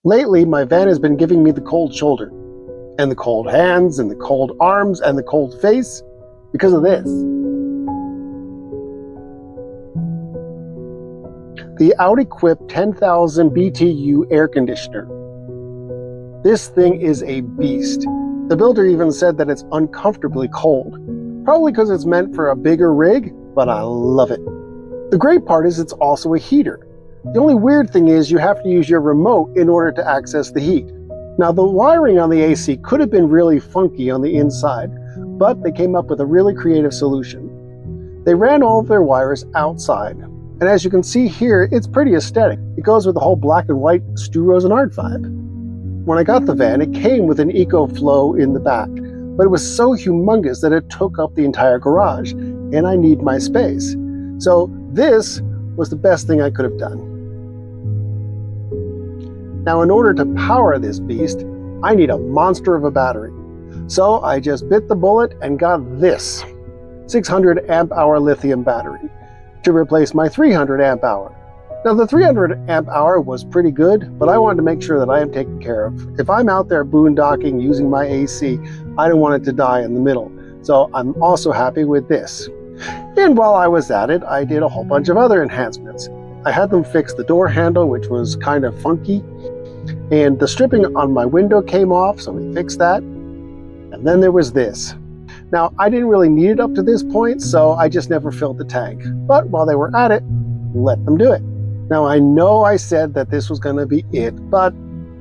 Lately, my van has been giving me the cold shoulder, and the cold hands, and the cold arms, and the cold face because of this. The out-equipped 10,000 BTU air conditioner. This thing is a beast. The builder even said that it's uncomfortably cold, probably because it's meant for a bigger rig, but I love it. The great part is it's also a heater. The only weird thing is you have to use your remote in order to access the heat. Now, the wiring on the AC could have been really funky on the inside, but they came up with a really creative solution. They ran all of their wires outside, and as you can see here, it's pretty aesthetic. It goes with the whole black and white Stu Rosenard vibe. When I got the van, it came with an EcoFlow in the back, but it was so humongous that it took up the entire garage, and I need my space. So this was the best thing I could have done. Now, in order to power this beast, I need a monster of a battery. So I just bit the bullet and got this 600 amp hour lithium battery to replace my 300 amp hour. Now, the 300 amp hour was pretty good, but I wanted to make sure that I am taken care of. If I'm out there boondocking using my AC, I don't want it to die in the middle. So I'm also happy with this. And while I was at it, I did a whole bunch of other enhancements. I had them fix the door handle, which was kind of funky, and the stripping on my window came off, so we fixed that. And then there was this. Now, I didn't really need it up to this point, so I just never filled the tank. But while they were at it, let them do it. Now, I know I said that this was going to be it, but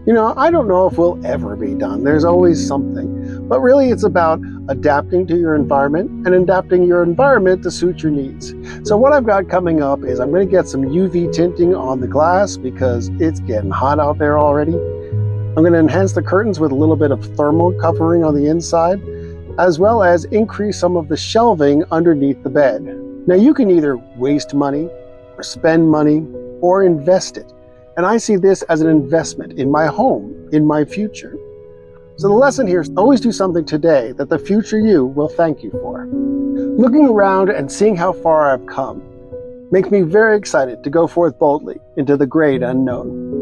I don't know if we'll ever be done. There's always something. But really, it's about adapting to your environment and adapting your environment to suit your needs. So what I've got coming up is I'm going to get some UV tinting on the glass because it's getting hot out there already. I'm going to enhance the curtains with a little bit of thermal covering on the inside, as well as increase some of the shelving underneath the bed. Now, you can either waste money or spend money or invest it. And I see this as an investment in my home, in my future. So the lesson here is always do something today that the future you will thank you for. Looking around and seeing how far I've come makes me very excited to go forth boldly into the great unknown.